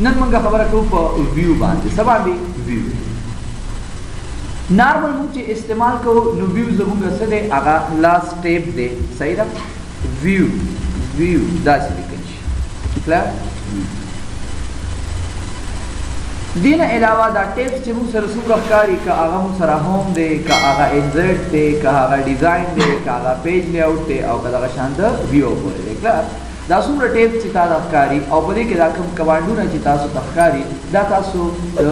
نن موږ خبره کوو په ویو باندې سبا به ویو نارمل موږ چې استعمال کوو نو ویو زموږ څه دی هغه لاست سټیپ دی صحیح ده ویو داسې لیکل شي کلر دین علاوه دا ټیپس چې موږ سره څومره ښکاري که هغه موږ سره هوم دی که هغه انزرټ دی که هغه ډیزاین دی که هغه پیج لیاوټ دی او که دغه شان د ویو پورې دی کلر دا څومره ټیپس چې تاسو ښکاري او په دې کې دا کوم کمانډونه چې تاسو ته ښکاري دا تاسو د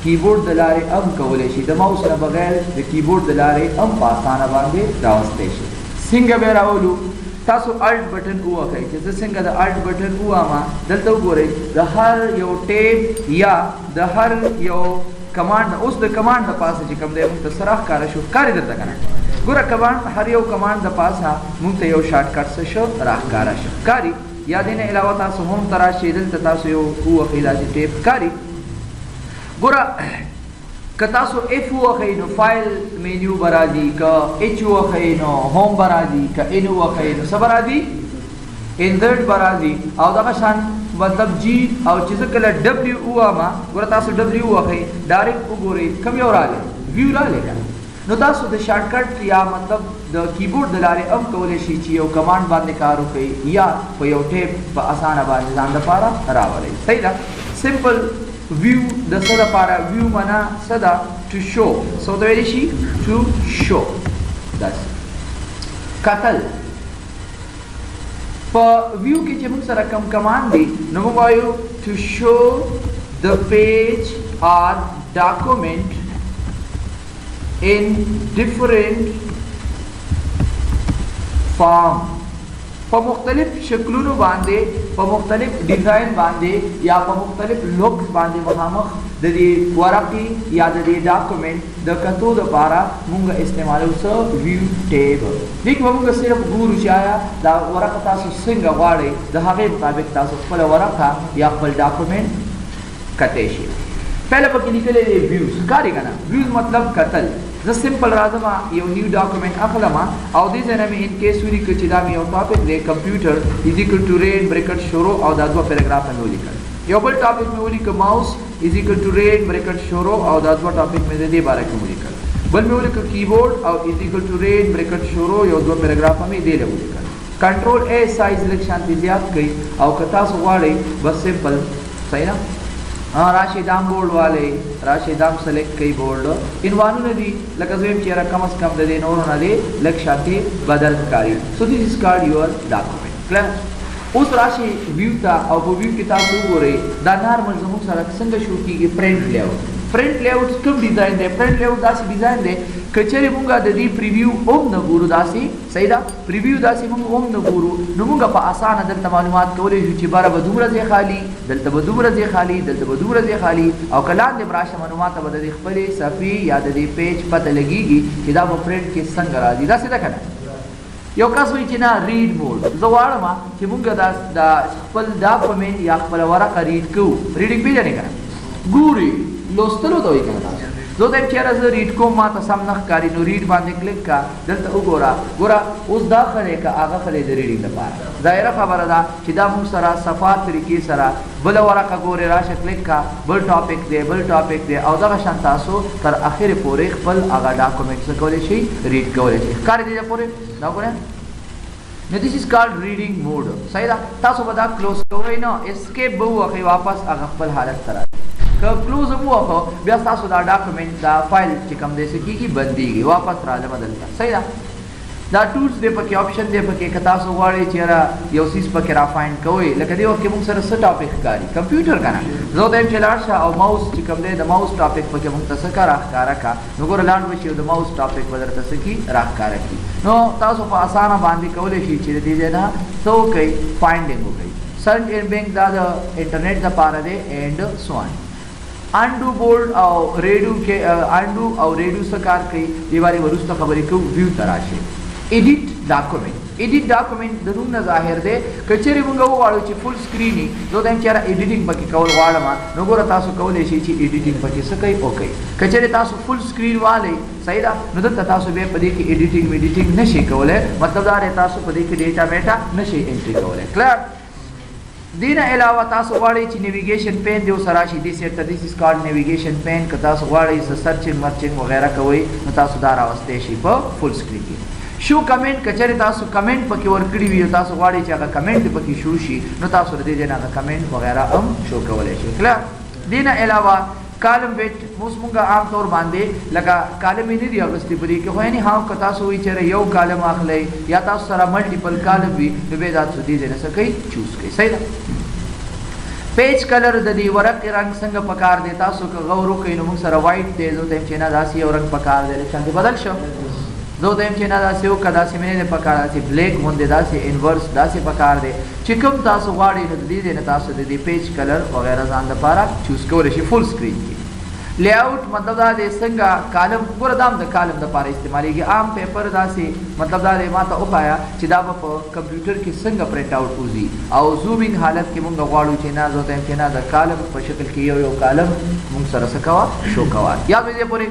کیبورډ د لارې هم کولی شي د ماوس نه بغیر د کیبورډ د لارې هم په اسانه باندې راوستی شي څنګه به راولو تاسو الټ بٹن ووهئ چې زه څنګه د الټ بٹن ووهمه دلته وګورئ د هر یو ټیپ یا د هر یو کمانډ اوس د کمانډ د پاسه چې کوم دی موږ ته سره ښکاره شو ښکاري درته که نه ګوره کمانډ هر یو کمانډ د پاسه موږ ته یو شارټ کټ څه شو راښکاره شو ښکاري یا دې نه علاوه تاسو هم ته راشئ دلته تاسو یو ووهئ داسې ټیپ ښکاري ګوره که تاسو اف ووهئ نو فایل مینیو به راځي که اچ ووهئ نو هوم به راځي که ان ووهئ نو څه به راځي انزرټ به راځي او دغه شان مطلب جی او چې زه کله ډبلیو ووهمه ګوره تاسو ډبلیو ووهئ ډایرکټ وګورئ کوم یو راغلی ویو راغلی که نو تاسو د شارټ کټ یا مطلب د کیبورډ د لارې هم کولی شي چې یو کمانډ باندې کار وکړئ یا په یو ټیپ په اسانه باندې ځان دپاره راولئ صحیح ده سمپل view د څه لپاره view معنا څه ده to show څه ته ویلی شي to show داسې کتل په view کې چې موږ سره کوم کمانډ دی نو موږ وایو to show the page or document in different form په مختلف شکلونو باندې په مختلف ډیزاین باندې یا په مختلف لوکس باندې مخامخ د دې ورقې یا د دې ډاکومنټ د کتو دپاره مونږ استعمالو څه ویو ټیب دې کې به مونږ صرف ګورو چې آیا دا ورقه تاسو څنګه غواړئ د هغې مطابق تاسو خپله ورقه یا خپل ډاکومنټ کتی شي پهله پکې لیکلی دی ویوز ښکاري که نه ویوز مطلب کتل زه سمپل راځم یو نیو ډاکومنټ اخلم او دې ځای نه مې ان کیس ولیکه چې دا مې یو ټاپک دی کمپیوټر از ایکل ټو رین بریکټ شروع او دا دوه پیراګراف مې ولیکل یو بل ټاپک مې ولیکه ماوس از ایکل ټو رین بریکټ شروع او دا دوه ټاپک مې د دې باره کې ولیکل بل مې ولیکه کیبورډ او از ایکل ټو رین بریکټ شروع یو دوه پیراګراف مې دې له ولیکل کنټرول ا سایز لږ شانتي زیات کړئ او که تاسو غواړئ بس سمپل صحیح نه راشي دام بورډ والے راشي دام سلیکټ کوي بورډ انوانونه دي لکه زویم چې را کم از کم د دې نورو نه دي لږ شانتي بدل ښکاري سو دیس از کالډ یور ډاکومنټ کلیر اوس راشي ویو ته او په ویو کې تاسو وګورئ دا نارمل زموږ سره څنګه شو کېږي پرنټ لیاوټ پرنټ لیاوټ کوم ډیزاین دی پرنټ لیاوټ داسې ډیزاین دی که چېرې مونږ د دې پریویو هم نه ګورو داسې صحیح ده پریویو داسې مونږ هم نه ګورو نو مونږ په اسانه دلته معلومات کولی شو چې باره به دومره ځای خالي دلته به دومره ځای خالي دلته به دومره ځای خالي او که لاندې به راشه معلومات به د دې خپلې صفحې یا د دې پیج پته لګېږي چې دا به پرنټ کې څنګه راځي داسې ده که نه یو کس وایي چې نه ریډ موډ زه غواړم چې مونږ دا خپل ډاکومنټ یا خپله ورقه ریډ کوو ریډینګ پېژنې که نه ګوري لوستلو ته وایي که نه زه وایم چېره زه ریډ کوم ما ته سم نه ښکاري نو ریډ باندې کلیک کا دلته وګوره ګوره اوس دا ښه دی که هغه ښه دی د ریډینګ لپاره ظاهره خبره ده چې دا موږ سره صفا طریقې سره بله ورقه ګورې راشه کلیک کا بل ټاپک دی بل ټاپک دی او دغه شان تاسو تر اخرې پورې خپل هغه ډاکومنټ څه کولی شئ ریډ کولی شئ ښکاري دی پورې دا وګورئ نو دیس از کالډ ریډینګ موډ صحیح ده تاسو به دا کلوز کوئ نه اسکیپ به ووهئ واپس هغه خپل حالت ته راځي که کلوز هم ووهو بیا ستاسو دا ډاکومنټ دا فایل چې کوم دی څه کېږي بندېږي واپس راځم دلته صحیح ده دا ټولز دی پکې آپشن دی پکې که تاسو غواړئ چې یاره یو څیز پکې را فایند کوئ لکه دې وخت کې موږ سره څه ټاپک ښکاري کمپیوټر که نه زه وایم چې لاړ شه او ماوس چې کوم دی د ماوس ټاپک پکې موږ ته څه کا راښکاره کا نو ګوره لاړ به شي او د ماوس ټاپک به درته څه کي راښکاره کړي نو تاسو په اسانه باندې کولی شئ چې د دې ځای نه څه وکئ فایندنګ وکئ سرچ اینډ دا د انټرنیټ دپاره دی اینډ سو آن انډو بورډ او ریډو کې انډو او ریډو څه کار کوي دې بارې وروسته خبرې کوو ویو ته راشئ ایډیټ ډاکومنټ ایډیټ ډاکومنټ د نوم نه ظاهر دی که چېرې موږ وغواړو چې فل سکرین وي زه وایم چې یاره ایډیټینګ پکې کول غواړم نو ګوره تاسو کولی شئ چې ایډیټینګ پکې څه کوئ وکئ که چېرې تاسو فل سکرین والئ صحیح ده نو دلته تاسو بیا په دې کې ایډیټینګ ویډیټینګ نه شئ کولی مطلب دا دی تاسو په دې کې ډیټا ویټا نه شئ انټري کولی کلیر دین علاوه تاسو غواړئ چې نیویګیشن پین دی سره شي دې سیټ دیس از کالډ نیویګیشن پین که تاسو غواړئ سرچینګ مرچینګ وغیرہ کوئ نو تاسو دا راوستئ شي په فل سکرین کې شو کمنټ کچره تاسو کمنټ پکې ورکړي وي تاسو غواړئ چې هغه کمنټ پکې شو شي نو تاسو دې نه هغه کمنټ وغیرہ هم شو کولای شي کله دین علاوه کالم ویټ موږ عام طور باندې لکه کالم یې نه دی اغستې پرې کې خو یعنی هاو که تاسو وایي چې یو کالم اخلئ یا تاسو سره ملټیپل کالم وي نو بیا تاسو دې نه څه کوئ چوز کوئ صحیح ده پیج کلر د دې ورق رنگ څنګه پکار دی تاسو که غور وکړئ نو موږ سره وایټ دی زه ته چې نه داسې یو رنګ پکار دی شانتي بدل شو زه ته چې نه داسې وکړه داسې مې نه پکار داسې بلیک غوندې داسې انورس داسې پکار دی چې کوم تاسو غواړئ نو د دې نه تاسو د دې پیج کلر وغیرہ ځان لپاره چوز کولی شئ فل سکرین کې لی آؤٹ مطلب دا دی څنګه کالم ګوره دا هم د کالم دپاره استعمالیږي عام پیپر داسې مطلب دا دی ما ته وښایه چې دا به په کمپیوټر کې څنګه پرنټ آؤټ وځي او زومینګ حالت کې مونږ غواړو چې نه زه ته چې نه د کالم په شکل کې یو کالم مونږ سره څه کوه شو کوه یاد وي دې پورې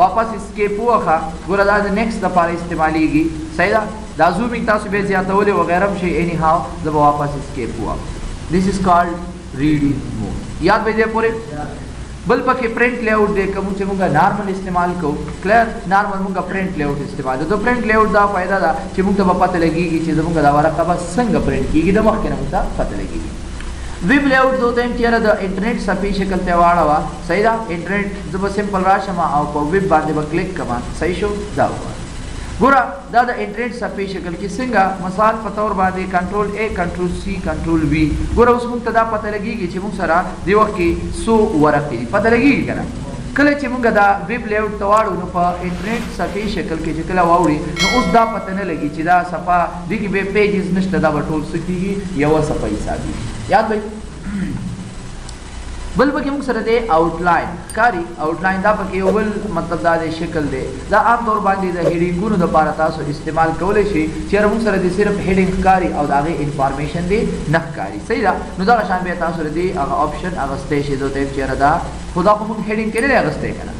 واپس اسکیپ ووخه ګوره دا د نیکسټ دپاره استعمالیږي صحیح ده دا زومینګ تاسو بیا زیاتولی وغیره هم شي اینی هاو زه به واپس اسکیپ ووهم دیس از کالډ ریډینګ مود یاد وي دې پورې بل پکې پرنٹ لی آؤٹ دی کوم چې موږ نارمل استعمال کوو کلیر نارمل موږ پرنٹ لی آؤٹ استعمال کوو د پرنٹ لی آؤٹ دا فائدہ ده چې موږ ته به پته لګېږي چې زموږ دا ورقه به څنګه پرنٹ کېږي د مخکې نه موږ ته پته لګېږي ویب لی آؤٹ زه ته یم چې یاره د انټرنیټ صفحې شکل ته واړوه صحیح ده انټرنیټ زه به سمپل راشم او په ویب باندې به کلیک کوم صحیح شو دا وکړه ګوره دا د انټرنیټ صفحې شکل کې څنګه مثال په طور باندې کنټرول A کنټرول C کنټرول V ګوره اوس موږ ته دا پته لګېږي چې موږ سره دې وخت کې څو ورقې دي پته لګېږي که نه کله چې موږ دا ویب لی آؤټ ته واړو نو په انټرنیټ صفحې شکل کې چې کله واوړي نو اوس دا پته نه لګي چې دا صفحه دې کې بیا پیجز نشته دا به ټول څه کېږي یوه صفحه حسابېږي یاد وئ بل پکې موږ سره دی آؤټلاین ښکاري آؤټلاین دا پکې یو بل مطلب دا دی شکل دی دا عام طور باندې د هیډینګونو دپاره تاسو استعمال کولی شئ چېرې موږ سره دی صرف هیډینګ ښکاري او د هغې انفارمیشن دی نه ښکاري صحیح ده نو دغه شان بیا تاسو دی هغه آپشن اخیستی شئ زه ته یم چېرې دا خو دا خو موږ هیډینګ کې نه دی اخیستی که نه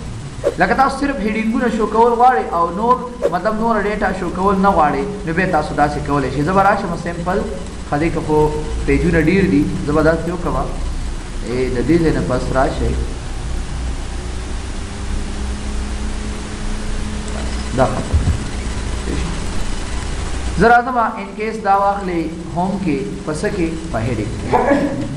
لکه تاسو صرف هیډینګونه شو کول غواړئ او نور مطلب نور ډیټا شو کول نه غواړئ نو بیا تاسو داسې کولی شئ زه به راشم سمپل ښه دی که خو پیجونه ډېر دي زه به داسې وکړم د دې ځای نه پس راشئ دا ختم زه راځم ان کیس دا واخلئ ہوم کې په څه کې په هیډینګ کې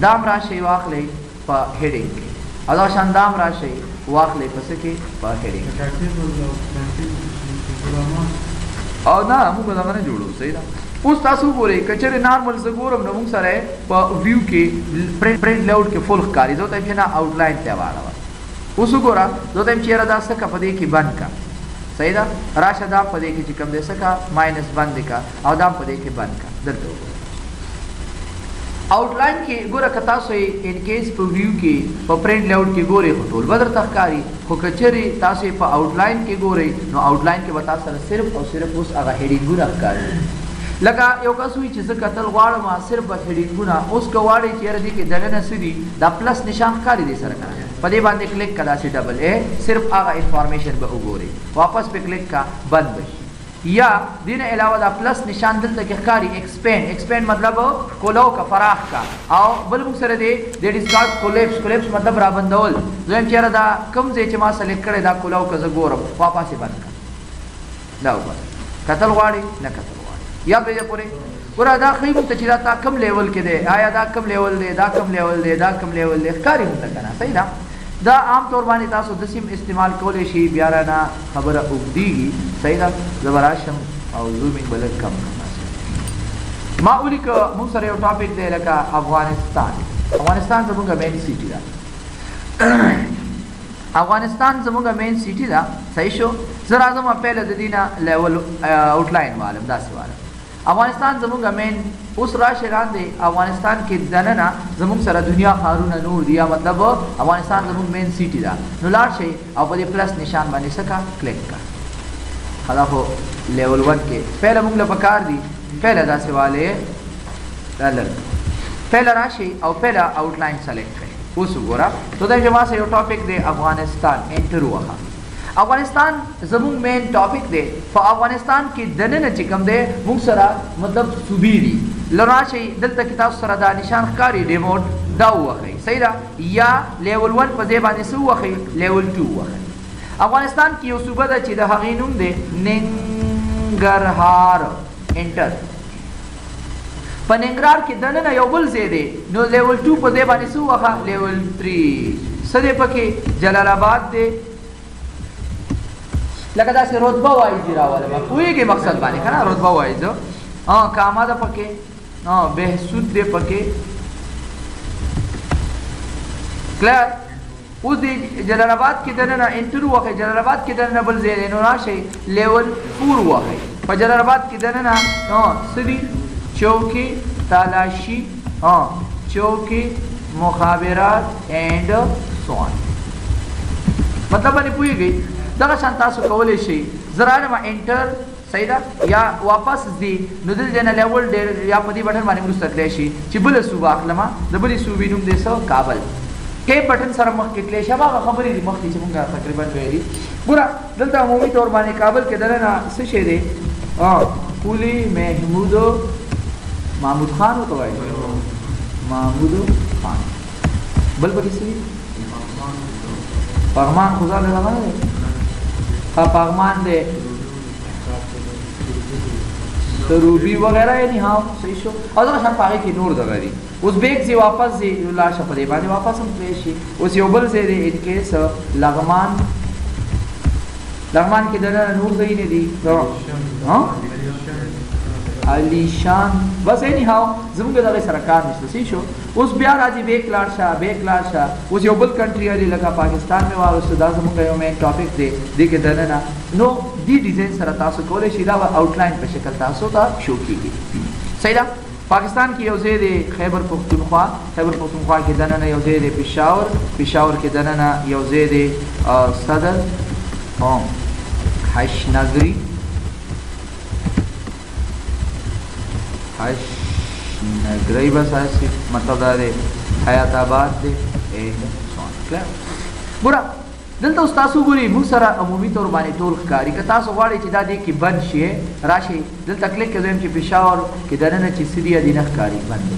دام راشئ واخلئ په هیډینګ کې او دا شان دام راشئ واخلئ په څه کې په هیډینګ او نه موږ دغه نه جوړو صحیح ده اوس تاسو ګورئ که چېرې نارمل زه ګورم نو موږ سره په ویو کې پرنټ لی آؤټ کې فل ښکاري زه ته یم چې نه آؤټلاین ته واړوه اوس وګوره زه ته یم چې یاره دا څه که په دې کې بند که صحیح ده راشه دا په دې کې چې کوم دی څه که ماینس بند که او دا په دې کې بند که دلته وګوره آؤټلاین کې ګوره که تاسو یې ان کیس په ویو کې په پرنټ لی آؤټ کې ګورئ خو ټول به درته ښکاري خو که چېرې تاسو یې په آؤټلاین کې ګورئ نو آؤټلاین کې به تاسو سره صرف او صرف اوس هغه هیډینګونه ښکاري لکه یو کس وایي چې زه کتل غواړم صرف بس هیډینګونه اوس که غواړئ چې یاره دې کې دننه څه دي دا پلس نشان ښکاري دی سره که په دې باندې کلیک که داسې ډبل ای صرف هغه انفارمیشن به وګورئ واپس پې کلیک که بند به شي یا دې نه علاوه دا پلس نشان دلته کې ښکاري ایکسپینډ مطلب کولو که فراخ که او بل موږ سره دی دیټ از کالډ کولیپس مطلب رابندول دویم چې یاره دا کوم ځای چې ما سلیکټ کړی دا کولو که زه ګورم واپس یې بند کړه دا وګوره کتل غواړي نه کتل یا به پورې ګوره دا ښایي موږ ته چې دا تا کم لیول کې دی آیا دا کم لیول دی دا کم لیول دی دا کم لیول دی ښکاري موږ ته که نه صحیح ده دا عام طور باندې تاسو داسې هم استعمال کولی شئ بیا رانه خبره اوږدېږي صحیح ده زه به راشم او زومینګ به لږ کم کړم ما ولیکه موږ سره یو ټاپک دی لکه افغانستان زموږ مین سیټي ده افغانستان زموږ مین سیټي ده صحیح شو زه راځم پهله د دې نه لیول آؤټلاین والم داسې والم افغانستان زموږ مین اوس راشئ لاندې افغانستان کې دننه زموږ سره دنیا ښارونه نور دي یا مطلب افغانستان زموږ مین سیټي ده نو لاړ شئ او په دې پلس نشان باندې څه که کلیک کړه دا خو لیول 1 کې پهله موږ له پکار دي پهله داسې والې دا لږ پهله راشئ او پهله آؤټلاین سلیکټ کړئ اوس وګوره تو دا چې ما سره یو ټاپک دی افغانستان انټر ووهه افغانستان زموږ مین ټاپک دی په افغانستان کې دننه چې کوم دی موږ سره مطلب صوبې دي لراشي دلته کې تاسو سره دا نشان ښکاري ریموټ دا وخی صحیح ده یا لیول 1 په ځای باندې څه وخی لیول 2 وخی افغانستان کې یو صوبه ده چې د هغې نوم دی ننګرهار انټر په ننګرهار کې دننه یو بل ځای دی نو لیول 2 په ځای باندې څه وخه لیول 3 څه دی پکې جلال آباد دی لکه داسې رتبه وایي دي راولم پوهېږې مقصد باندې که نه رتبه وایي زه کامه ده پکې بهسود دی پکې کلیر اوس د جلال آباد کې دننه انټر وخی جلال آباد کې دننه بل ځای دی نو راشئ لیول 4 وخی په جلال آباد کې دننه څه دي چوکی تالاشی چوکی مخابرات اینڈ سوان مطلب باندې پوهیږئ دغه شان تاسو کولی شئ زه راغلم انټر صحیح ده یا واپس ځي نو دلته نه لیول ډېر یا په دې بټن باندې وروسته تللی شي چې بله صوبه اخلمه د بلې صوبې نوم دی څه کابل کې بټن سره مخکې تللی شي هماغه خبرې دي مخکې چې مونږ تقریبا ویلي ګوره دلته عمومي طور باندې کابل کې دننه څه شی دی قولي محمود محمود خان ہوتا ہے محمود خان بل پکې څه پغمان خدا له لغه نه پغمان دی سروبي وغیرہ یعنی ها صحیح شو او دا شان پاره کې نور دغه دي اوس بیگ زی واپس زی لا شپ دی باندې واپس هم پلی شي اوس یو بل زی دی ان کیس لغمان کې دغه نور ځای نه دي ها علی شان بس اینی هاو زمونږ دغه سره کار نشته صحیح شو اوس بیا راځي بیک لاړ شه اوس یو بل کنټری دی لکه پاکستان مې واغسته دا زمونږ یو مین ټاپک دی دې کې دننه نو دې ډیزاین سره تاسو کولی شئ دا آوټلاین په شکل تاسو ته شو کېږي صحیح ده پاکستان کې یو ځای دی خیبر پختونخوا کې دننه یو ځای دی پېښور کې دننه یو ځای دی صدر حشنګري نگرئی بس ایسی مطلب دا دے حیات آباد دے سوان کلیر ګوره دلته اوس تاسو ګورئ موږ سره عمومي طور باندې ټول ښکاري که تاسو غواړئ چې دا دې کې بند شي راشئ دلته کلیک کې دویم چې پېښور کې دننه چې څه دي یا دې نه ښکاري بند دی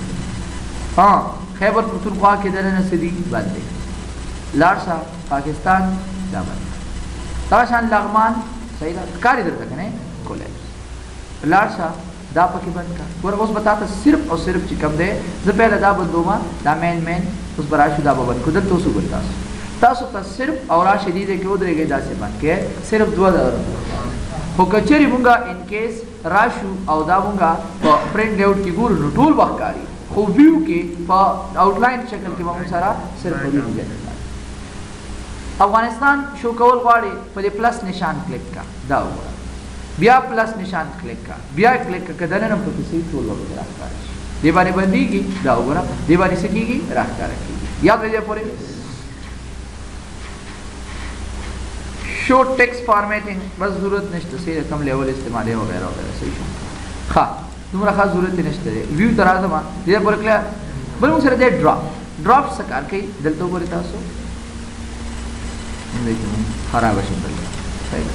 خیبر پختونخوا کې دننه څه دي بند دی لاړ شه پاکستان دا بند دغه شان لغمان صحیح ده ښکاري درته که نه کولیپس لاړ شه دا پکې بند کا ګوره اوس به تاته صرف او صرف چې کوم دی زه پهله دا بندومه دا مین اوس به راشو دا به بند کړو دلته اوس وګورئ تاسو ته صرف او راشئ دې کې ودرېږئ داسې بند کې صرف 2000 خو که چېرې مونږه ان کیس راشو او دا مونږه په پرنټ لیاوټ کې ګورو نو ټول به ښکاري خو ویو کې په آوټلاین شکل کې به مونږ سره صرف په دې ډیزاین افغانستان شو کول غواړي په دې پلس نشان کلیک کا دا وګوره بیا پلس نشان کلیک کا بیا کلیک کا دننه په کیسې ټول وګړي راځي دی باندې بنديږي دا وګوره دی باندې سکیږي راځي یاد دې پورې شو ټیکسټ فارمیټینګ بس ضرورت نشته سي کم لیول استعمالي وغیرہ وغیرہ صحیح شو ښه دومره خاص ضرورت نشته ویو تر راځم دې پورې کلیئر بل موږ سره دې ډراپ سکار کوي دلته وګورئ تاسو خراب شي صحیح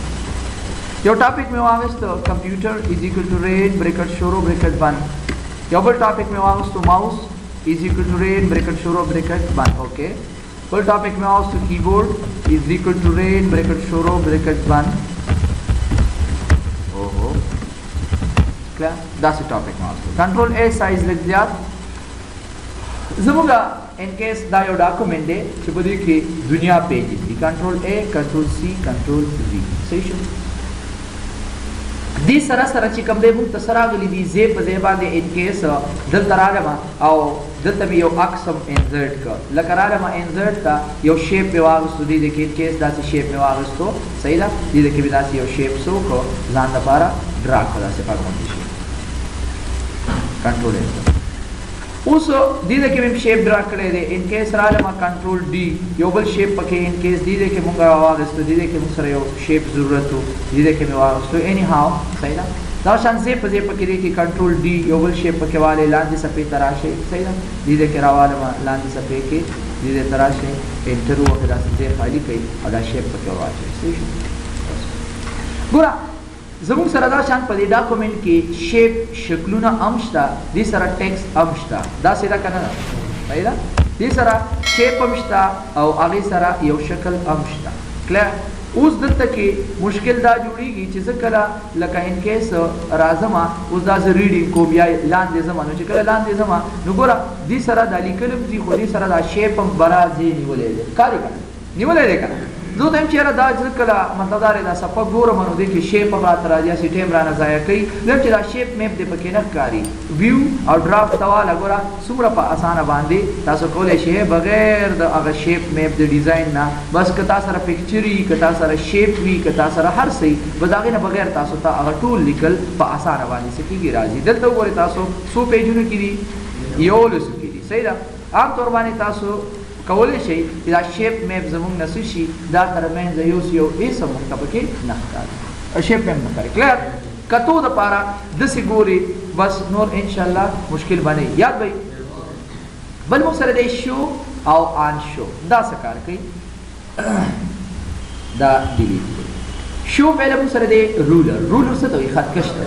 یو ټاپک مې واغستو کمپیوټر از ایکوال ټو رین بریکټ شروع بریکټ بند یو بل ټاپک مې واغستو ماوس از ایکوال ټو رین بریکټ شروع بریکټ بند اوکې بل ټاپک مې واغستو کیبورډ از ایکوال ټو رین بریکټ شروع بریکټ بند اوهو کلیئر دا څه ټاپک مې واغستو کنټرول ا سایز لږ زیات زموږه ان کیس دا یو ډاکومنټ دی چې په دې کې دنیا پیجز دي کنټرول ا کنټرول سی کنټرول وی صحیح شو دې سره سره چې کوم دی موږ ته سره راغلي دي زی په زی باندې ان کیس دلته راغلم او دلته مې یو اکسم انزرټ کړ لکه راغلم انزرټ ته یو شیپ مې واغستو دې کې ان کیس داسې شیپ مې واغستو صحیح ده دې کې مې داسې یو شیپ سو کو ځان لپاره ډرا کړ داسې پاګونډي شي کنټرول اوس دې کې مې شیپ ډرا کړی دی ان کیس راغلم کنټرول ډي یو بل شیپ پکې ان کیس دې کې موږ واغستو دې کې موږ سره یو شیپ ضرورت وو دې کې مې واغستو اني هاو صحیح ده دا شان زی په زی پکې دې کې کنټرول ډي یو بل شیپ پکې والے لاندې سپې تراشه صحیح ده دې کې راواله لاندې سپې کې دې تراشه انټر وکړه داسې خالی کوي او دا شیپ پکې واچي صحیح ګوره زموږ سره دا شان په دې ډاکومنټ کې شیپ شکلونه هم شته، دې سره ټیکسټ هم شته، داسې ده که نه ده؟ صحیح ده؟ دې سره شیپ هم شته او هغې سره یو شکل هم شته. کلیر؟ اوس دلته کې مشکل دا جوړیږي چې زه کله لکه ان کیس راځم اوس دا زه ریډینګ کوم یا لاندې ځم، نو چې کله لاندې ځم نو ګوره دې سره دا لیکل هم ځي خو دې سره دا شیپ هم برابر ځای نیولی دی. ښکاري که نه؟ نیولی دی که نه؟ زه ته یم چېرې دا زه کله مطلب دا دی دا صفحه ګورم نو دې کې شیپ هم راته راځي، هسې ټایم رانه ضایع کوي. لږ چې دا شیپ میپ دې پکې نه ښکاري. ویو او ډرافټ ته واله ګوره څومره په اسانه باندې تاسو کولی شئ بغیر د هغه شیپ میپ د ډیزاین نه، بس که تا سره پکچر وي، که تا سره شیپ وي، که تا سره هر څه وي، بس د هغې نه بغیر تاسو ته هغه ټول لیکل په اسانه باندې څه کېږي راځي. دلته وګورئ تاسو څو پیجونو کې دي؟ 11 کې دي. صحیح ده؟ عام طور باندې تاسو کولی شئ چې دا شیپ میپ زموږ نه څه شي دا تر منځه یو هېڅ موږ ته پکې نه ښکاري، شیپ میپ نه ښکاري. کلیر؟ کتو دپاره داسې ګوري بس نور انشاءالله مشکل به نه وي. یاد به بل موږ سره دی شو او آن شو. دا څه کار کوي؟ دا ډیلیټ کوي. شو پهله موږ سره دی رولر. رولر څه ته وایي؟ خطکش ته.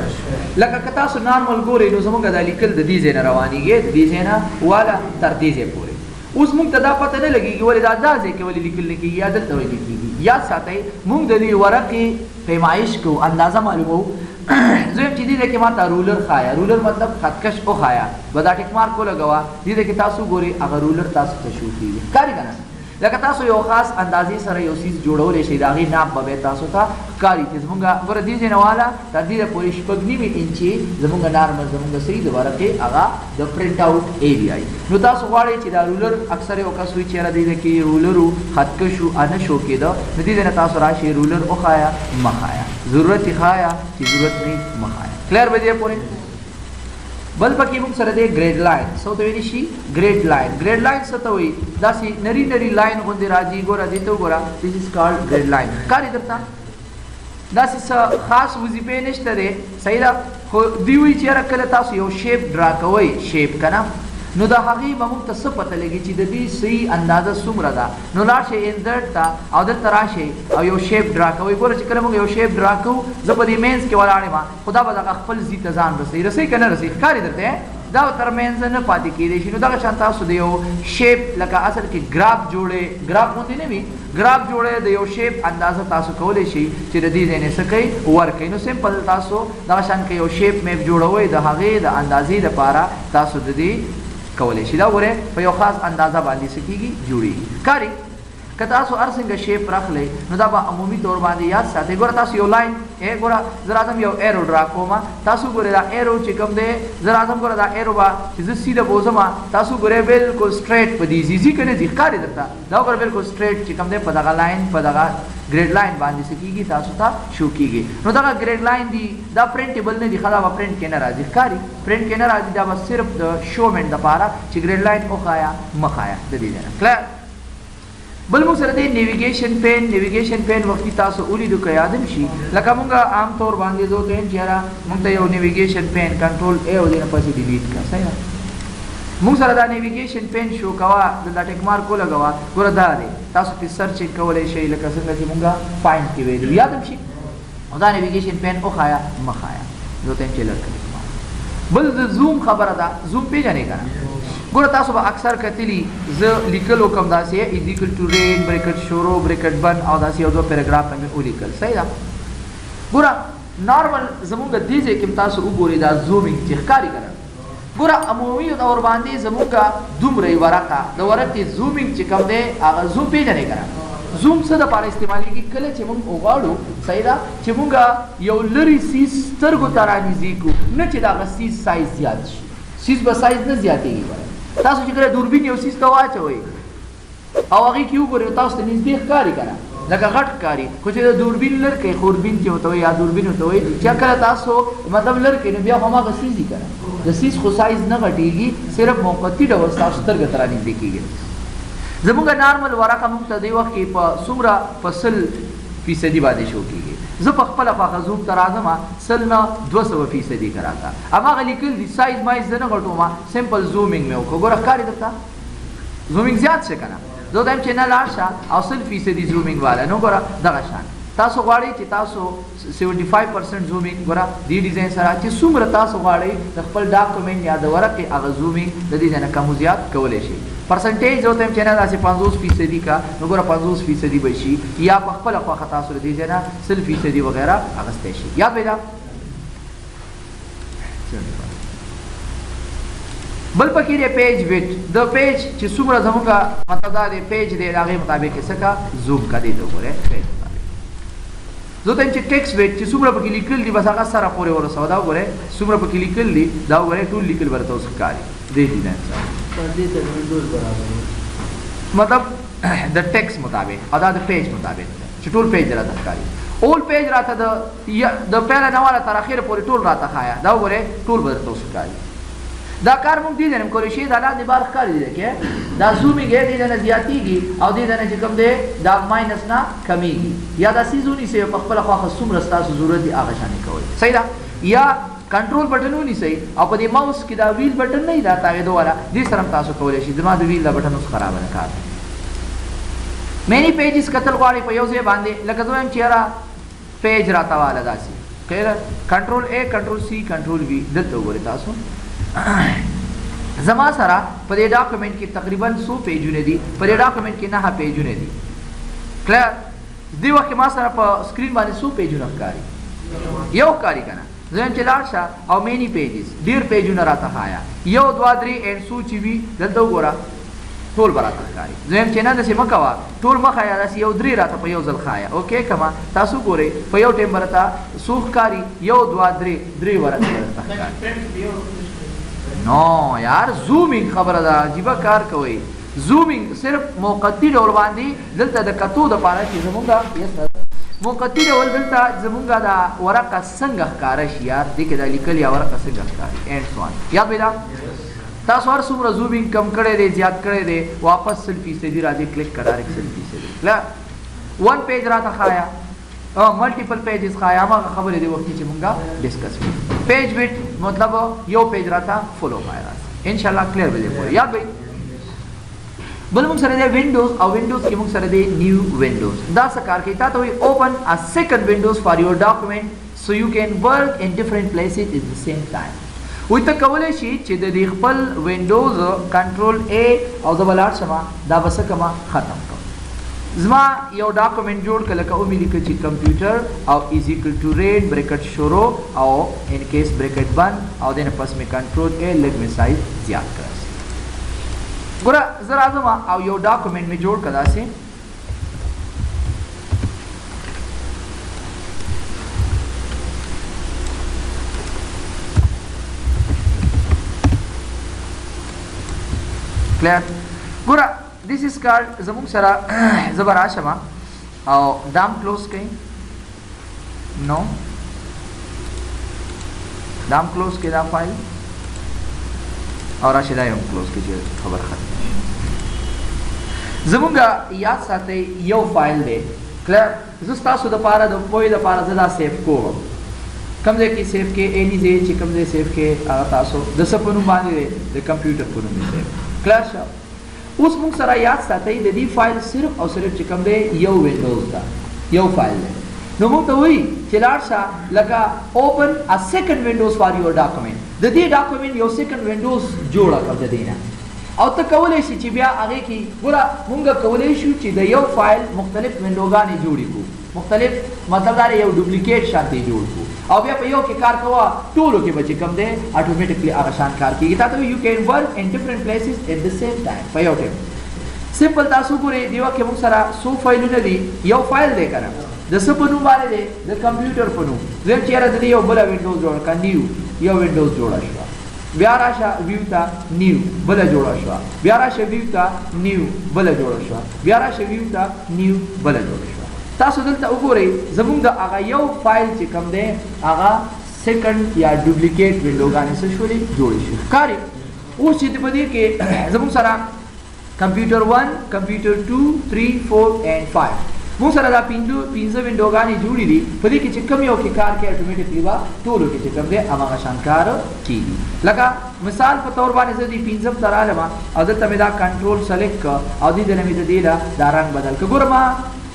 لکه که تاسو نارمل ګورئ نو زموږ دا لیکل د دې ځای نه روانېږي، د دې ځای نه واله تر دې ځای پورې. اوس موږ ته دا پته نه لګېږي ولې دا ځای کې ولې لیکل نه کېږي یا دلته ولې کېږي. یاد ساتئ موږ د دې ورقې پیمایش کوو، اندازه معلوموو. زه یم چې دې ځای کې ما ته رولر ښایه، رولر مطلب خطکش وښایه، به دا ټیک مارک ولګوه. دې ځای کې تاسو ګورئ هغه رولر تاسو ته شو کېږي. ښکاري که نه؟ لکه تاسو یو خاص اندازې سره یو څیز جوړولی شئ، د هغې ناپ به تاسو ته ښکاري چې زمونږ ګوره دې ځای نه واله تر دې پورې 6.9 انچې زمونږ نارمل زمونږ صحیح د ورقې هغه د پرنټ آوټ ایریا وي. نو تاسو غواړئ چې دا رولر اکثر یو کس وایي چېرې دې ځای کې رولر و خطکش و نه شو کېده، نو دې ځای نه تاسو راشئ رولر وښایه مه ښایه، ضرورت یې ښایه چې ضرورت نه مه ښایه. کلیر به دې پورې؟ بل پکې موږ سره دی ګریډ لاین. څه ته ویلی شي؟ ګریډ لاین. ګریډ لاین څه ته وایي؟ داسې نري نري لاین غوندې راځي. ګوره دې ته وګوره دس از کالډ ګریډ لاین. ښکاري درته؟ داسې څه خاص وظیفې نشته دی. صحیح ده؟ خو دوی وایي چې یاره کله تاسو یو شیپ ډرا کوئ شیپ که نه نو د هغې به موږ ته څه پته لګي چې د دې صحیح اندازه څومره ده. نو لاړ شئ انسرټ ته او دلته راشئ او یو شیپ ډرا کوئ. ګوره چې کله موږ یو شیپ ډرا کوو زه په دې مینځ کې ولاړ یم، خو دا به دغه خپل ځي ته ځان رسوي. رسوي که نه رسوي؟ ښکاري درته؟ دا تر منځ نه پاتې کېدی شي. نو دغه شان تاسو د یو شیپ لکه اصل کې ګراف جوړئ، ګراف غوندې نه وي، ګراف جوړئ د یو شیپ اندازه تاسو کولی شئ چې د دې ځای نه څه کوئ ورکوئ. نو سمپل تاسو دغه شان کې یو شیپ میپ جوړوئ د هغې د اندازې دپاره تاسو د دې کولی شي. دا ګورئ په یو خاص اندازه باندې څه کېږي جوړېږي. ښکاري؟ که تاسو هر څنګه شیپ راخلئ نو دا به عمومي طور باندې یاد ساتئ. ګوره تاسو یو لاین ګوره زه راځم یو ایرو ډرا کوم، تاسو ګورئ دا ایرو چې کوم دی زه راځم ګوره دا ایرو به چې زه سیده بوځم تاسو ګورئ بالکل سټریټ په دې ځي. ځي که نه ځي؟ ښکاري درته؟ دا وګوره بالکل سټریټ چې کوم دی په دغه لاین په دغه ګریډ لاین باندې څه کېږي تاسو ته شو کېږي. نو دغه ګریډ لاین دی دا پرنټیبل نه دي، ښه دا به پرنټ کې نه راځي. ښکاري؟ پرنټ کې نه راځي، دا به صرف د شومنټ دپاره چې ګریډ لاین وښایه مه ښایه د دې ځای نه. کلیر؟ بل موږ سره دی نیویګیشن پین. نیویګیشن پین وختي تاسو ولیدو که یادم شي لکه موږ عام طور باندې زه ته یم چې یاره موږ ته یو نیویګیشن پین کنټرول ای او دې نه پسې ډیلیټ کړه. صحیح ده؟ موږ سره دا نیویګیشن پین شو کوه دلته ټیک مارک ولګوه. ګوره دا دی تاسو پرې سرچینګ کولی شئ لکه څنګه چې موږ فایند کې ویلو یادم شي. او دا نیویګیشن پین وښایه مه ښایه. زه ته یم چې لږ کلیک مارک. بل د زوم خبره ده. زوم پېژنئ که نه؟ ګوره تاسو به اکثر کتلي زه لیکل وکړم داسې از ایکول ټو رین بریکټ شروع بریکټ بند او داسې یو دوه پیراګراف مې ولیکل. صحیح ده؟ ګوره نارمل زمونږ دې ځای کې هم تاسو وګورئ دا زومینګ چې ښکاري که نه؟ ګوره عمومي طور باندې زمونږ دومره ورقه د ورقې زومینګ چې کوم دی هغه زوم پېژنئ که نه؟ زوم څه دپاره استعمالېږي؟ کله چې موږ وغواړو صحیح ده چې موږ یو لرې سیز سترګو ته رانږدې کړو نه چې د هغه سیز سایز زیات شي. سیز به سایز نه زیاتېږي. تاسو چې کله دوربین یو سیز ته واچوئ او هغې کې وګورئ تاسو ته نږدې ښکاري که نه؟ لکه غټ ښکاري، خو چې د دوربین لر کوي خوربین چې ورته وایي یا دوربین ورته وایي چې کله تاسو مطلب لر کوي نو بیا هماغه سیز دي که نه؟ د سیز خو سایز نه غټېږي، صرف موقتي ډول ستاسو سترګه ته رانږدې کېږي. زمونږ نارمل ورقه موږ ته دې وخت کې په څومره په 100% باندې شو کېږي. زه په خپله خواښه زوم ته راځم 100 نه 200% که راته هماغه لیکل دي. سایز مایز زه نه غټوم، سمپل زومینګ مې وکړو. ګوره ښکاري درته؟ زومینګ زیات شه که نه؟ زه وایم چې نه لاړ شه او 100% زومینګ والا. نو ګوره دغه شان تاسو غواړئ چې تاسو 75% زومینګ ګوره دې ډیزاین سره چې څومره تاسو غواړئ د خپل ډاکومنټ یا د ورقې هغه زومینګ د دې نه کم زیات کولی شي پرسنټیج جو ته چې نه داسې 50% کا نو ګوره 50% به شي یا په خپل خواخه تاسو د دې نه 100% وغیرہ اغستی شي یاد ویلا بل پکې دی پیج ویټ د پیج چې څومره زموږه مطلب دا دی پیج دی هغه مطابق څه کا زوم کا دی وګوره پیج زه ته چې ټیکس ویټ چې څومره پکې لیکل دي بس هغه سره پورې ورسو دا وګوره څومره پکې لیکل دي دا وګوره ټول لیکل ورته اوس ښکاري دې دي نه مطلب د ټیکس مطابق ادا د پیج مطابق چې ټول پیج راته ښکاري اول پیج راته د پهله نه والا تر اخره پورې ټول راته خایا دا وګوره ټول ورته اوس ښکاري دا کار موږ دې نه کولی شي دا لاندې بار ښکاري دی کې دا زومینګ دې نه زیاتېږي او دې نه چې کوم دی دا ماینس نه کمیږي یا دا سیزونی سي په خپل خواخه څومره ستاسو ضرورت دی هغه شانې کوئ صحیح ده یا کنټرول بټن ونیسئ او په دې ماوس کې دا ویل بټن نه دا تاغېدو والا دې سره هم تاسو کولی شئ زما د ویل دا بټن اوس خراب نه کار مینی پیجز کتل غواړئ په یو ځای باندې لکه زه وایم چې یاره پیج راته واله داسې خیر کنټرول A کنټرول C کنټرول V دلته وګورئ تاسو زما سره په دې ډاکومنټ کې تقریبا 100 پیجونه دي په دې ډاکومنټ کې 9 پیجونه دي کلیر دی وخت ما سره په سکرین باندې 100 پیجونه ښکاري یو ښکاري کنه زم چې لاړ شه او مینی پیجز ډیر پیجونه راته خایا 1 2 3 and so چې وي دلته وګوره ټول براته ښکاري زم چې نه داسې مه کوه ټول مه خایا داسې یو درې راته په یو ځل خایا اوکې کما تاسو ګورئ په یو ټایم براته څو ښکاري 1 2 3 درې ورته ښکاري نو یار زومینګ خبره ده عجیبه کار کوي زومینګ صرف موقتی ډول باندې دلته د کتو د پاره چې زمونږه موقتی ډول دلته زمونږه دا ورقه څنګه ښکاره شي یار دې کې دا لیکل یا ورقه څنګه ښکاري اینډ سو آن یاد ویلا تاسو هر څومره زومینګ کم کړی دی زیات کړی دی واپس 100% راځي کلیک کړه 100% لا ون پیج راته خایا ملټیپل پیجز خایا هغه خبرې دی وخت چې مونږه ډیسکس کړو پیج ویټ مطلب یو پیج راته فولو پایرا ان شاء الله کلیر به پوره یاد وي بل موږ سره دی وینډوز او وینډوز کې موږ سره دی نیو وینډوز دا څه کار کوي تاسو وي اوپن ا سیکنډ وینډوز فار یور ډاکومنٹ سو یو کین ورک ان ډیفرنٹ پلیسز ایٹ د سیم ټایم وي ته کولای شي چې د دې خپل وینډوز کنټرول A او د بلار شمه دا بس کما ختم کړو زما یو ډاکومنټ جوړ کړه لکه او مې لیکل چې کمپیوټر او از ایکوال ټو ریډ بریکټ شروع او ان کیس بریکټ بند او دنه پس مې کنټرول A لګ مې سایز زیات کړم ګوره زه راځم او یو ډاکومنټ مې جوړ کړه داسې کلیر ګوره this is called زموږ سره زبر آشما او دام کلوز کړئ نو دام کلوز کړئ دا فایل او راشه دا یم کلوز کړئ خبر ختم زموږ یاد ساتئ یو فایل دی کلیر زه تاسو د پاره د پوهې د پاره زدا سیف کوم کوم ځای کې سیف کې اني ځای چې کوم ځای سیف کې هغه تاسو د سپنو باندې د کمپیوټر په نوم سیف کلیر شو اوس موږ سره یاد ساتئ د دې فایل صرف او صرف چې کوم دی یو وینډوز دا یو فایل دی نو موږ ته وایي چې لاړ شه لکه اوپن ا سیکنډ وینډوز فار یور ډاکومنټ د دې ډاکومنټ یو سیکنډ وینډوز جوړه کړه د دې نه او ته کولی شي چې بیا هغې کې ګوره موږ کولی شو چې د یو فایل مختلف وینډوګانې جوړې کړو مختلف مطلب دا یو ډوپلیکیټ شانتې جوړ کړو او بیا په یو کې کار کوه ټولو کې به چې کوم دی اټومیټکلی هغه شان کار کېږي تا ته یو کین ورک ان ډفرنٹ پلیسز ایٹ د سیم ټایم په یو ټایم سمپل تاسو ګورئ دې وخت کې موږ سره څو فایلونه دي یو فایل دی که نه د څه په نوم باندې دی د کمپیوټر په نوم زم چې یاره د دې یو بله وینډوز جوړه کړه نیو یو وینډوز جوړه شوه بیا راشه ویو ته نیو بله جوړه شوه بیا راشه ویو ته نیو بله جوړه شوه بیا راشه ویو ته نیو بله جوړه شوه تاسو دلته وګورئ زموږ د هغه یو فایل چې کوم دی هغه سیکنډ یا ډوپلیکیټ وینډوګانې څه شولې جوړې شوې ښکاري اوس چې په دې کې زموږ سره کمپیوټر 1 کمپیوټر 2 3 4 and 5 موږ سره دا پنځه وینډوګانې جوړې دي په دې کې چې کوم یو کې کار کوي اټومیټکلی به ټولو کې چې کوم دی هماغه شان کار کېږي لکه مثال په طور باندې زه دې پنځم ته رالم او دلته مې دا کنټرول سلیکټ کړه او دې نه مې د دې دا رنګ بدل کړه ګوره ما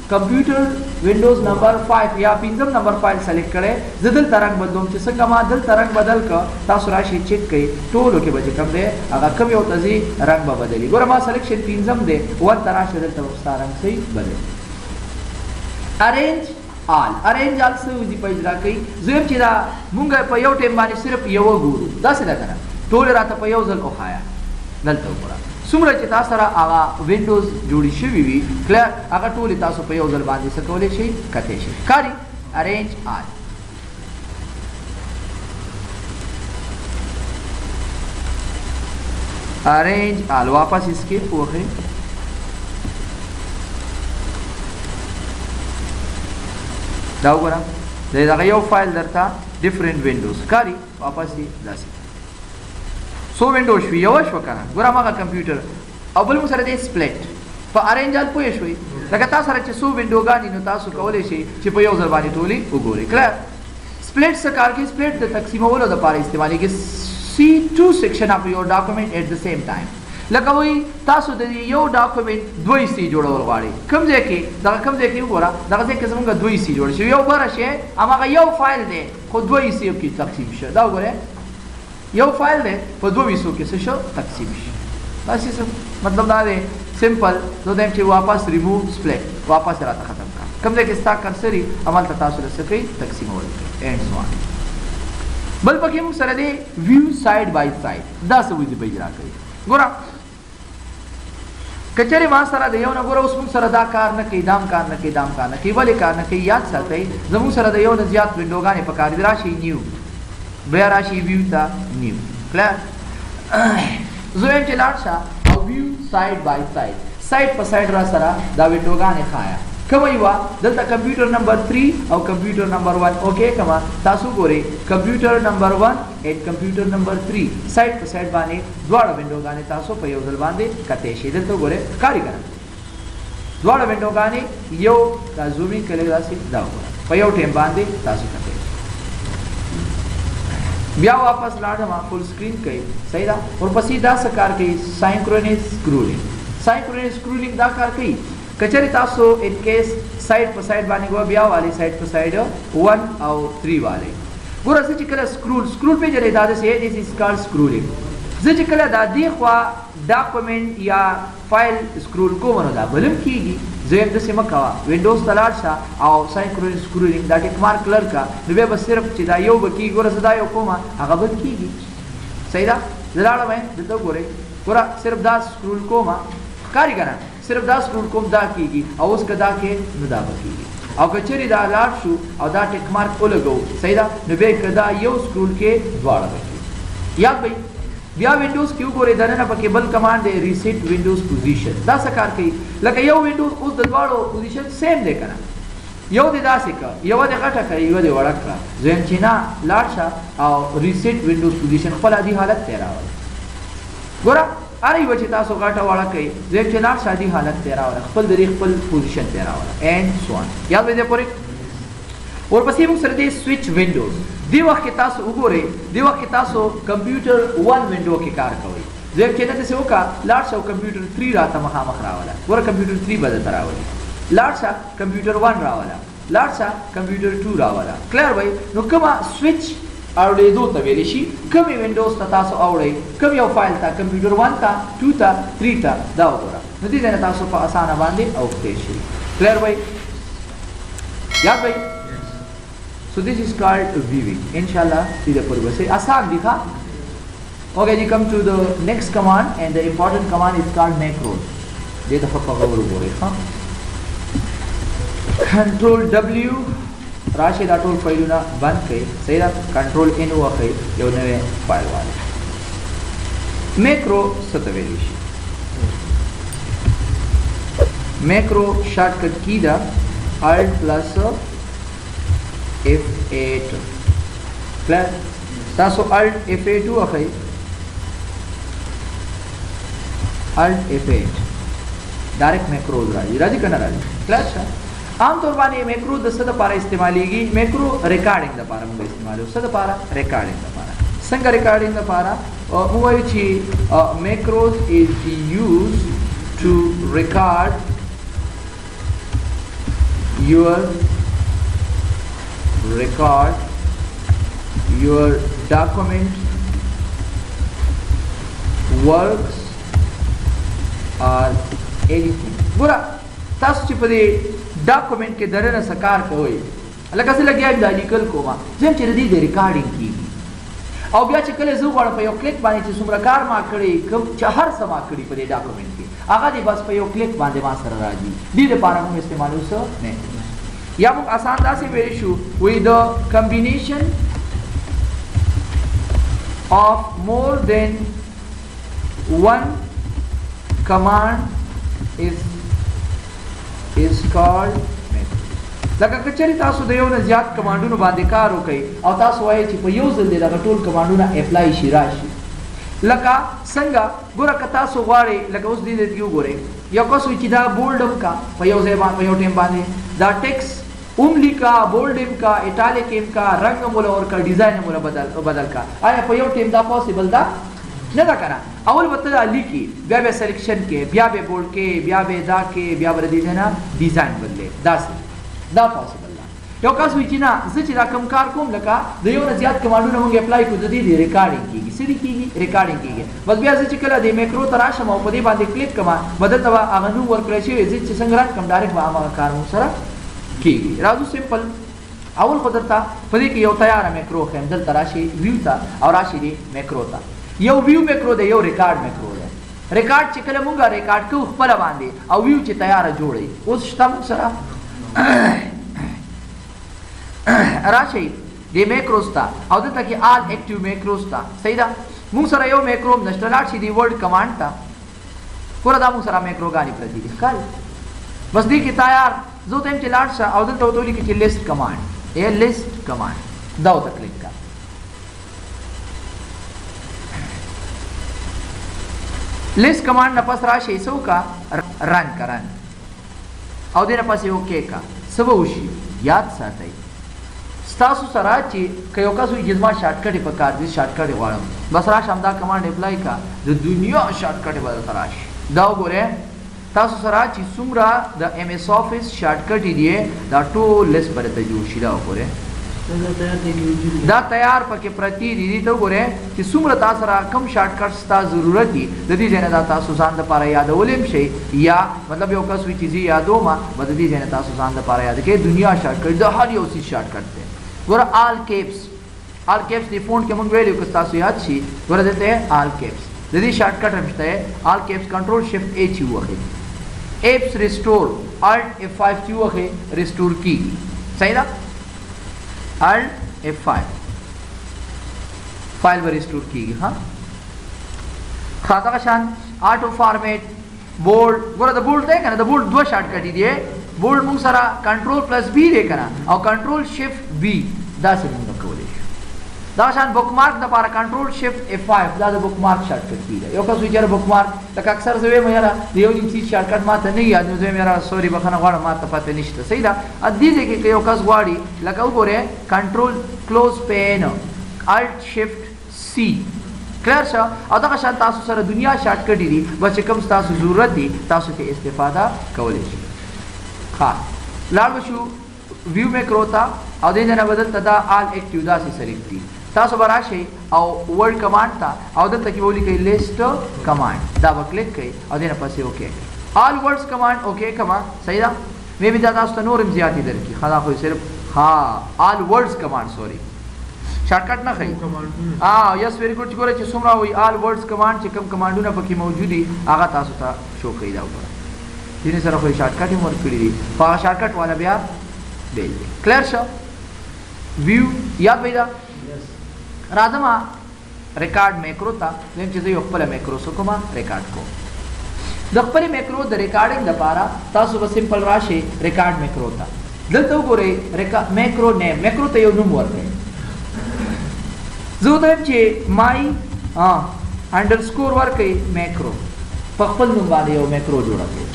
computer Windows number 5 या पिंजम नंबर 5 सेलेक्ट करे जदल तरंग बदलूम چې څنګه ما دل तरंग بدل ک تاسو راشي چेक کړئ ټولو کې به کم دی هغه کم یو تزي رنگ به بدلی ګوره ما سلیکشن پنځم دی ور تراشه دلته وستا رنگ صحیح بدل ارینج ارینج آل څه وځي په اجرا کوي زم چې دا مونږ په یو ټیم باندې صرف یو ګورو دا څه ده کنه ټول راته په یو ځل اوخایا دلته وګوره څومره چې تاسو سره هغه وینډوز جوړی شوی وي کلیر هغه ټول تاسو په یو ځل باندې څه کولای شي کته شي کاری ارینج آل ارینج آل واپس اسکیپ وکړئ دا وګورم دا یو فایل درته ډیفرنٹ وینډوز کاری واپس دي داسې سو وینډو شو یو شو کنه ګور هغه کمپیوټر او بل سره دې سپلیټ په ارینج آل پوي شوي لکه تاسو سره چې سو وینډوګانی نو تاسو کولای شي چې په یو ځل باندې ټولي وګورئ کلیر سپلیټ څه کار کوي سپلیټ د تقسیمولو لپاره استعمالي کې see two section of your document at the same time لکه وای تاسو د یو ډاکومنت دوی سی جوړول غواړي کوم ځای کې دا کوم ځای کې وګوره دا ځای کې زمونږ دوی سی جوړ شي یو برشه هغه یو فایل دی خو دوی سی کې تقسیم شي دا وګوره یو فایل دی په دوی سو کې څه شو تقسیم شي بس یې مطلب دا دی سمپل نو دیم چې واپس ریموو سپلیټ واپس راته ختم کا کوم ځای کې ستا کرسري عمل ته تاسو رسې کوي تقسیمول اینڈ سو on بل پکې موږ سره دی ویو ساید بای ساید دا څه وځي به اجرا کوي ګوره کچره ما سره د یو نه ګوره اوس موږ سره دا کار نه کوي دام کار نه کوي دام کار نه کوي ولې کار نه کوي یاد ساتئ زموږ سره د یو نه زیات وینډوګانې په کار دي راشي نیو بیا راشي ویو ته نیو کلیر زویم چې لاړ شه او ویو ساید بای ساید ساید په ساید را سره دا وینډوګانې خایا کوم یو دلته کمپیوټر نمبر 3 او کمپیوټر نمبر 1 اوکے کما تاسو ګورئ کمپیوټر نمبر 1 اټ کمپیوټر نمبر 3 سایډ په سایډ باندې دواړه وینډوګانې تاسو په یو ځل باندې کته شي دلته ګورئ کاری کړه دواړه وینډوګانې یو دا زومینګ کړئ راسي دا وګورئ په یو ټیم باندې تاسو کته بیا واپس لاړم فل سکرین کوي صحیح دا ورپسې دا څه کار کوي ساینکرونس سکرولینګ دا کار کوي کچری تاسو ان کیس سایډ په سایډ باندې گو بیا والی سایډ په سایډ 1 او 3 والی ګور څه چې کله سکرول په جره دا څه دی اس کال سکرولینګ چې کله دا دی خو ډاکومنت یا فایل سکرول کوم نو دا بلم کیږي زه د سیمه کا وینډوز تلاړه او ساینکرونس سکرولینګ دا ټیک مارک کلر کا نو به صرف چې دا یو بکی ګور څه دا یو کومه هغه بد کیږي صحیح دا زلاړه مې دته ګورې ګور صرف دا سکرول کومه کاری کنه صرف دا سکرول کوم دا کیږي او اوس کدا کې نو دا کیږي او کچری دا لاړ شو او دا ټیک مارک ولګو صحیح دا نو به کدا یو سکرول کې دواړه کیږي یاد وي بیا وینډوز کیو ګورې دنه پکې بل کمانډ دی ریسیټ وینډوز پوزیشن دا څه کار کوي لکه یو وینډوز اوس د دواړو پوزیشن سیم دی کنه یو د داسې کا یو د غټه کوي یو د وړه کا زم چې نه لاړ شه او ریسیټ وینډوز پوزیشن خپل عادي حالت ته راوړي ګوره اره یو چې تاسو غټه وړه کوي زم چې لاړ شادي حالت ته راوړي خپل د خپل پوزیشن ته راوړي اینڈ سو on یاد دې پورې ورپسې موږ سره دې سوئچ وینډوز دی وخت تاسو وګورئ دی وخت تاسو کمپیوټر 1 وینډو کې کار کوئ زه چې تاسو وکا لاړ شو کمپیوټر 3 راته مخامخ راولا ور کمپیوټر 3 بدل راولا لاړ شو کمپیوټر 1 راولا لاړ شو کمپیوټر 2 راولا کلیر وای نو کومه سوئچ اورېدو ته ویل شي کوم وینډوز ته تاسو اورئ کوم یو فایل ته کمپیوټر 1 ته 2 ته 3 ته دا وګوره نو دې نه تاسو په اسانه باندې اوختې شي کلیر وای یاد وای So this is called viewing. Inshallah, see the purpose. Asan dikha. Okay, you come to the next command, and the important command is called macros. They the fuck over bore, huh? Control W. Rashid Atul file na ban kai. Say that Control N wa kai. Yo neve file wale. Macro satavelish. Macro shortcut key da Alt plus F8 clear تاسو Alt F8 واخی Alt F8 ډایرکټ میکروز راځي کنه راځي کلاس عام طور باندې میکرو د څه لپاره استعمالېږي میکرو ریکارډینګ لپاره موږ استعمالو څه لپاره ریکارډینګ لپاره څنګه ریکارډینګ لپاره موږ وایو چې میکروز is used to record your record, your document, works or anything. ګوره تاسو چې په دې ډاکومنټ کې دننه څه کار کوئ لکه زه لګیا یم دا لیکل کوم زم چې د دې ریکارډینګ کېږي او بیا چې کله زه غواړم په یو کلیک باندې چې څومره کار ما کړی کوم چې هر څه ما کړي په دې ډاکومنټ کې هغه دې بس په یو کلیک باندې ما سره راځي دې لپاره موږ استعمالو څه نه یا موږ آسان داسې ویلی شو with the combination of more than one command is called method. لکه کچری تاسو د یو نه زیات کمانډونو باندې کار وکړئ او تاسو وایئ چې په یو ځل دې دغه ټول کمانډونه اپلای شي راشي لکه څنګه ګوره که تاسو غواړئ لکه اوس دې کې وګورئ یو کس وایي چې دا بولډ هم کا په یو ځای باندې په یو ټیم باندې دا ټیکس اوم لیکا بولډ هم کا ایټالیک هم کا رنګ مولا اور کا ډیزاین مولا بدل کا آیا په یو ټیم دا پوسیبل ده نه دا کنه اول به ته لیکي بیا به سلیکشن کې بیا به بولډ کې بیا به دا کې بیا به دې نه ډیزاین بدلې دا پوسیبل ده یو کس وی چې نه زه چې دا کم کار کوم لکه د یو نه زیات کمانډونه موږ اپلای کوو د دې ریکارډینګ کیږي سړي کیږي ریکارډینګ کیږي بس بیا زه چې کله د میکرو ته راشم او په دې باندې کلیک کوم بدل ته هغه نو ورکړی شي چې څنګه را کوم ډایرکټ به هغه کار مو سره کیږي راځو سمپل اول خو درته په دې کې یو تیار میکرو خیم دلته راشي ویو ته او راشي دی میکرو ته یو ویو میکرو دی یو ریکارډ میکرو دی ریکارډ چې کله مونږه ریکارډ کوو خپل باندې او ویو چې تیار جوړي اوس شته موږ سره راشي دی میکروز ته او دلته کې آل اکټیو میکروز ته صحیح ده موږ سره یو میکرو نشته لاړ شي دی ورډ کمانډ ته ګوره دا موږ سره میکروګانې پرتې دي ښکاري بس دې کې تیار زه ته چې لاړ شه او دلته ورته ولیکي چې لیست کمانډ ای لیست کمانډ دا ورته کلیک کړه لیست کمانډ نه پس راشي څه وکړه رن او دې نه پس یې اوکې کړه څه به وشي یاد ساتئ ستاسو سره چې که یو کس وایي چې زما شارټکټ یې په کار دي شارټکټ یې غواړم بس راشه همدا کمانډ اپلای کړه د دنیا شارټکټ یې به درته راشي دا وګورئ تاسو سره چې څومره د ایم ایس آفیس شارټکټ دی دا ټول لیست به درته جوړ شي دا وګورئ دا تیار پکې پرتی دي ته وګورئ چې څومره تاسو سره کم شارټکټس ته ضرورت دي د دې ځای نه دا تاسو ځان لپاره یادولی هم شئ یا مطلب یو کس وایي چې زه یادوم به د دې ځای نه تاسو ځان لپاره یاد کړئ دنیا شارټکټ د هر یو څیز شارټکټ دی ګوره آل کیپس دی فونټ کې موږ ویلو که تاسو یاد شي ګوره دلته آل کیپس د دې شارټکټ هم شته آل کیپس کنټرول شفټ ایچ ووهئ ایپس ریسټور الټ F5 چې ووهئ ریسټور کیږي صحیح ده الټ F5 فایل به ریسټور کیږي ها خاطر شان آټو فارمیټ بولډ ګوره د بولډ دی کنه د بولډ دوه شارټکټ دي بولډ موږ سره کنټرول پلس بی دی کنه او کنټرول شفټ بی دا څه موږ کولی شو دا شان بک مارک د لپاره کنټرول شفټ F5 دا د بک مارک شارټکټ دی یو کس ویچاره بک مارک لکه اکثر زه وایم یاره یو نیم چیز شارټکټ ماته نه یاد نو زه یاره سوري بخښنه غواړم ماته پته نشته صحیح ده ا دې کې یو کس غواړي لکه وګوره کنټرول کلوز پین الټ شفټ سی کلیر شو او دا شان تاسو سره دنیا شارټکټ دي بس کوم تاسو ضرورت دي تاسو ته استفاده کولی شئ ها لاړ شو ویو میکرو ته او دې نه بدل تدا آل اکټیو دا سي سلیکټ دي تاسو به راشئ او ورډ کمانډ ته او دلته کې ولیکئ لیست کمانډ دا به کلیک کړئ او دې نه پسې اوکې آل ورډز کمانډ اوکې کما صحیح ده مې بي دا تاسو ته نور هم زیاتې درکړي خدا خو صرف ها آل ورډز کمانډ سوري شارټکټ نه خي یس ویری ګډ چې ګوره چې څومره وي آل ورډز کمانډ چې کوم کمانډونه پکې موجود دي هغه تاسو ته شو کوي دا وګوره دې سره خو شارټکټ هم ورکړي دي په شارټکټ والا بیا بیل دی کلیر شو ویو یاد پیدا راځم ریکارډ میکرو ته زم چې یو خپل میکرو سکوم ریکارډ کو د خپل میکرو د ریکارډینګ لپاره تاسو به سمپل راشي ریکارډ میکرو ته دلته وګورئ میکرو نیم میکرو ته یو نوم ورکړئ زه وایم چې مای انډرسکور ورکړئ میکرو په خپل نوم باندې یو میکرو جوړ کړئ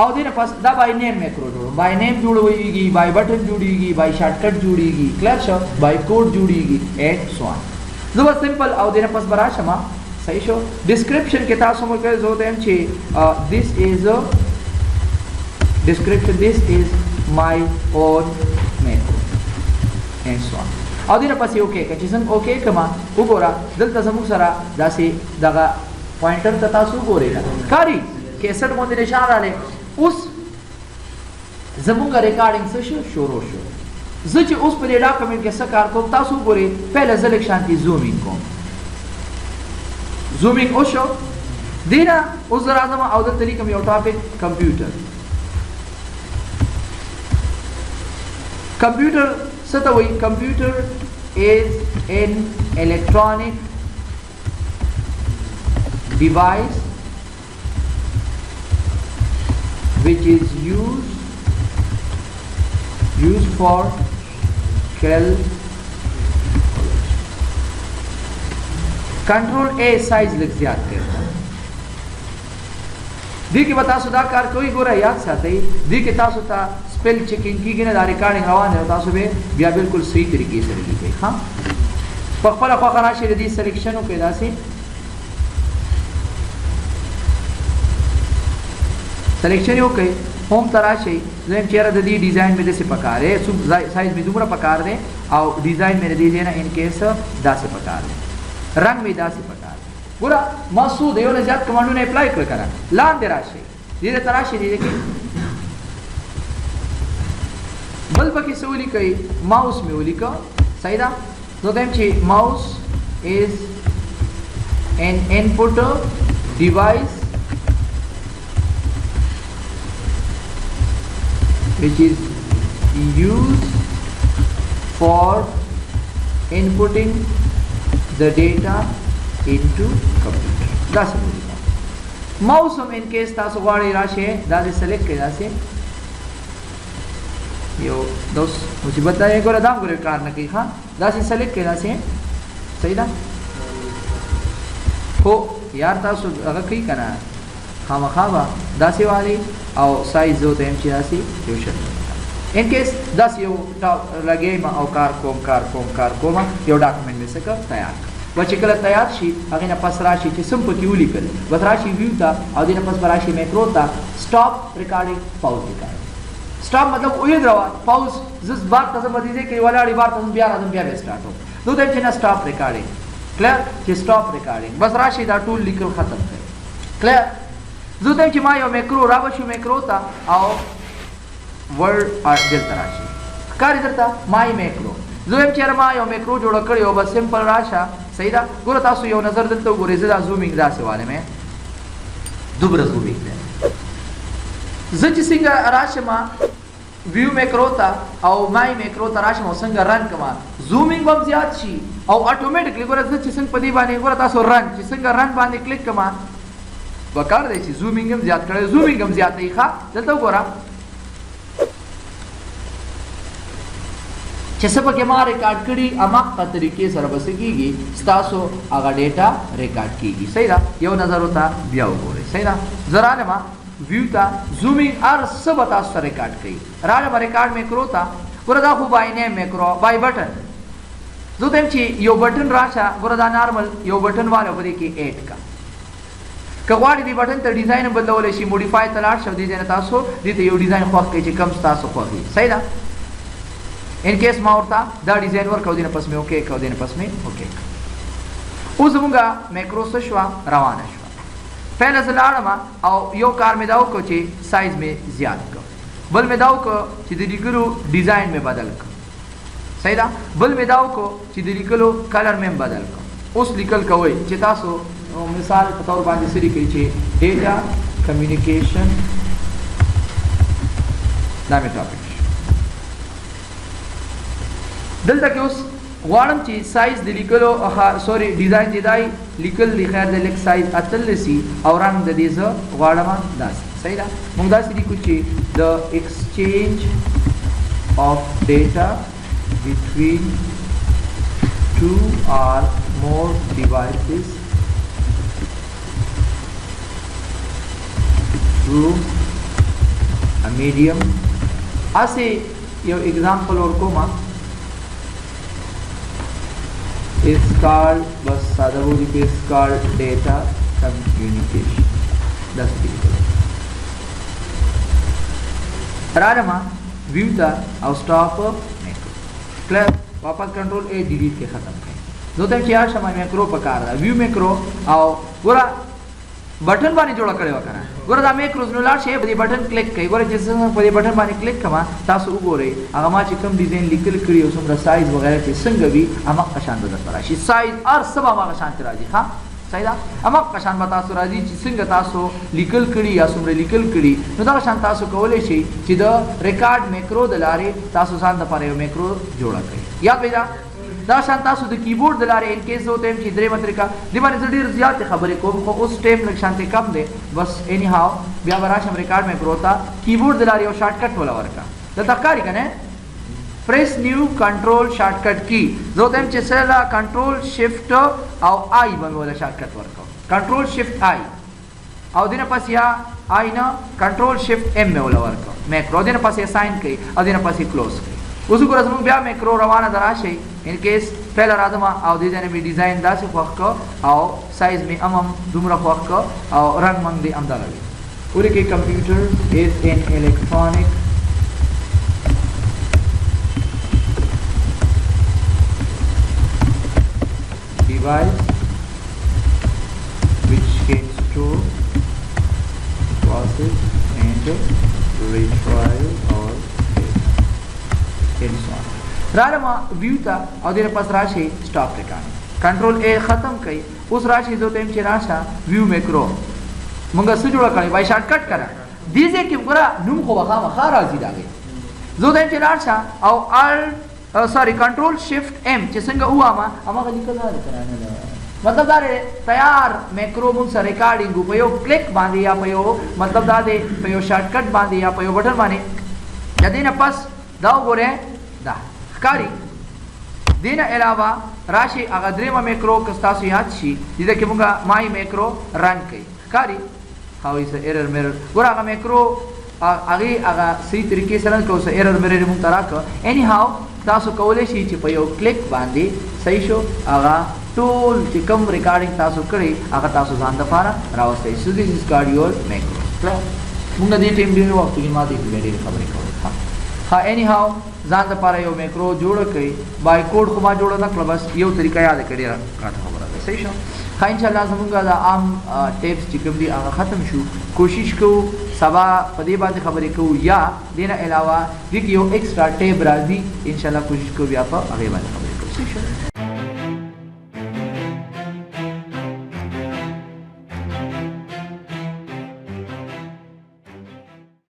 او دې نه پس دا بای نیم میکرو جوړو بای نیم جوړويږي بای بٹن جوړيږي بای شارټکټ جوړيږي کلیر شو بای کوډ جوړيږي ایٹ سو ان زه سمپل او دې نه پس برا شمه صحیح شو ډیسکرپشن کې تاسو موږ زه وایم چې this is a description this is my own macro and so on. او دینه پسې اوکې که چې څنګه اوکې کما وګوره دلته زموږ سره داسې دغه پوینټر ته تاسو ګورئ کاری 61 باندې نشان راغلی اوس زموږ ریکارډینګ څه شو شروع شو زه چې اوس په دې ډاکومنټ کې څه کار کوم تاسو ګورئ پهله زه لږ شانتي زومینګ کوم زومینګ وشو دینا اوس زه راځم او دلته لیکم یو ټاپک کمپیوټر کمپیوټر څه ته وایي کمپیوټر is an electronic device which is used for control ए साइज लिख ज्यादा करता दी के बता सुधा कार कोई गोरा याद साथ ही दी के तासु ता स्पेल चेकिंग की गिने दारी रिकॉर्डिंग रवान है तासु बे बिया बिल्कुल सही तरीके से लिखी गई हां पखला पखना शे दी सिलेक्शन के दासी सिलेक्शन हो के होम तराशे जेम चेहरा द दी डिजाइन में से पकारे सु साइज में दुमरा पकार दे और डिजाइन में दे देना इन केस दा से पकार दे रंग में दा से पकार पूरा मसूद है ज्यादा कमांडो ने अप्लाई कर करा लान दे राशि धीरे तराशे दे के बल्ब की सोली कई माउस में ओली का सहीदा तो देम ची mouse is an input device which is used for inputting the data into computer. That's it. Mouse हम in case तासो वाले राशे दादे select के दासे यो दोस्त मुझे बताइए को रदाम करे कार न की हाँ दासे select के दासे सही ना हो यार तासो अगर कहीं करना खामा खावा दासे वाली और साइज जो देम चिरासी यो शर्त इन केस 10 यो लगे मा और कार कोमा यो डॉक्यूमेंट में से कर तैयार वचे कल तैयार शी अगे न पस राशि चे सिंपल की उली कर बस राशि व्यू था और दिन पस राशि मैक्रो था stop recording pause record stop मतलब उये दरवा पॉज जिस बात तसम बदीजे के वाला बार तसम बिया स्टार्ट हो दो देम चे ना स्टॉप रिकॉर्डिंग क्लियर चे स्टॉप रिकॉर्डिंग बस राशि दा टूल लिखो खत्म कर क्लियर जुदे कि मायो मैक्रो राबशु मैक्रो था आओ वर्ड और दिल तराशी कार्य करता माय मैक्रो जुदे कि मायो मैक्रो जोड़ करियो बस सिंपल राशा सही दा गुरु तासु यो नजर दलतो गुरे ज़रा ज़ूमिंग दासे वाले में दुबर ज़ूमिंग दे ज़च सिंगा राशमा व्यू मैक्रो था आओ माय मैक्रो तराशमा संगा रन कमा ज़ूमिंग बम ज़्यादा ची आओ ऑटोमेटिकली गुरु ज़च सिंग पदी बाने गुरु तासु रन सिंगा रन बाने क्लिक कमा वकार दे ची ज़ूमिंग हम ज़्यादा करे ज़ूमिंग हम ज़्यादा ही खा जल्द गोरा जैसे पर क्या मार रिकॉर्ड करी अमाक का तरीके से रबसे कीगी स्टासो आगा डेटा रिकॉर्ड कीगी सही ना ये वो नजर होता बिया हो रहे सही ना जरा ने माँ व्यू था ज़ूमिंग आर सब बता सर रिकॉर्ड करी राज में रिकॉर्ड में करो था गुरदा को बाय नेम में करो बाय बटन जो तेम ची यो बटन राशा गुरदा नॉर्मल यो बटन वाले बड़े की 8 का कवाड़ी दी बटन तो डिजाइन बदलावले शी मॉडिफाई तलाश शब्द डिजाइन तासो दीते यो डिजाइन खौफ के कम तासो खौफ सही ना इन केस माउरता दा डिजाइन वर्क कौदिन पस में ओके कौदिन पस में ओके उस मुंगा मैक्रो सशवा रवाना शवा पहले जलाड़मा और यो कार में दाव को ची साइज में ज्यादा को बल में दाव को चिदरी करो डिजाइन में बदल को सही ना बल में दाव को चिदरी करो कलर में बदल को उस निकल का वही चितासो मिसाल के तौर पर सिरी करी ची डेटा कम्युनिकेशन नामे टॉपिक दल तक उस वारम ची साइज दिलिकलो सॉरी डिजाइन दिदाई लिकल लिखा दिलक साइज अतलसी और रंग दीज़ वारमा दास सही ना मुंगदास दी कुछ the exchange of data between two और मोर डिवाइसेस through a medium ऐसे यो एग्जाम्पल और कोमा is called बस सादा बोली पे is called data communication 10 rajma व्यू था और स्टॉप मैक्रो क्लियर वापस कंट्रोल ए डिलीट के खत्म करें दो टाइम क्या समय मैक्रो पकार रहा व्यू मैक्रो और पूरा बटन बानी जोड़ा करे वकरा गोरा दा मैक्रोज नो लार शे बदी बटन क्लिक कई गोरा जैसे बदी बटन बानी क्लिक कमा तासु उगोरे आमा चिकम डिजाइन लिकल करी उसम साइज वगैरह के संग भी आमा कशान बदल पड़ा शी साइज और सब आमा कशान राजी हां सहीदा आमा कशान बता सु राजी चिसंग तासु लिकल करी या सुमरे लिकल करी नो दा कशान तासु कोले शी चिद रिकॉर्ड मैक्रो दलारे तासु सान द पारे मैक्रो जोड़ा कई याद बेजा दा शांता सु द कीबोर्ड दलारे इन केस होते हैं कि द्रे मंत्रिका दिमानी जल्दी ज्यादा खबरें को उस टाइम लग शांति कम दे बस एनी हाउ बिया बराश हम रिकॉर्ड में ग्रोथा कीबोर्ड दलारे और शॉर्टकट वाला वर्का द तकारी कने प्रेस न्यू कंट्रोल शॉर्टकट की जो टाइम चेसला कंट्रोल शिफ्ट और आई बन वाला शॉर्टकट वर्का कंट्रोल शिफ्ट आई और दिन पास या आई ना कंट्रोल शिफ्ट एम में वाला वर्का मैक्रो दिन पास असाइन कई और दिन पास क्लोज कई उसको रसम बिया मैक्रो रवाना दराशे इन केस पहला रादमा और डिजाइन में डिजाइन दा से फक और साइज में अमम दुमरा फक और रंग मंग दे अंदर लगे पूरे के computer is an electronic device which can store process and retrieve or and so on रारमा व्यू था और देर पास राशि स्टॉप रिकॉर्ड कंट्रोल ए खत्म कई उस राशि जो टाइम राशा व्यू मैक्रो मंगा सुजुड़ा करे बाय शॉर्टकट करा दीजे कि पूरा नुम को वखा वखा राजी दागे जो टाइम राशा और alt sorry control shift M चिसंगा हुआ अमा का निकल आ कराने मतलब दारे तैयार मैक्रो मुंग से रिकॉर्डिंग उपयोग क्लिक बांधे या पयो मतलब दादे पयो शॉर्टकट बांधे या पयो बटन बांधे यदि न पास दाव बोरे दा कारी दिन अलावा राशि अगद्रेमा मैक्रो कस्तासु याद शी जिसे कि मुंगा माई मैक्रो रन कई कारी हाउ इज एरर मिरर गोरा का मैक्रो आगे आगा सही तरीके से रन को से एरर मिरर मुंग तरा का एनी हाउ तासु कौले शी च पयो क्लिक बांधे सही शो आगा टोल च कम रिकॉर्डिंग तासु करे आगा तासु जान दफारा रावस्ते so this is called your macro मुंगा दी टीम दिन वक्त की मादी की मेरी खबर को हाँ एनी हाउ जान द पारा यो मैक्रो जोड़ कई बाय कोड को मा जोड़ा ना बस यो तरीका याद करे काट खबर है सही शो हाँ इंशाल्लाह समुंगा दा आम टिप्स चिकम दी आगा खत्म शु कोशिश को सबा पदे बात खबर को या देना अलावा दिक यो एक्स्ट्रा टेब राजी इंशाल्लाह कोशिश को भी आप आगे बात खबर को सही शो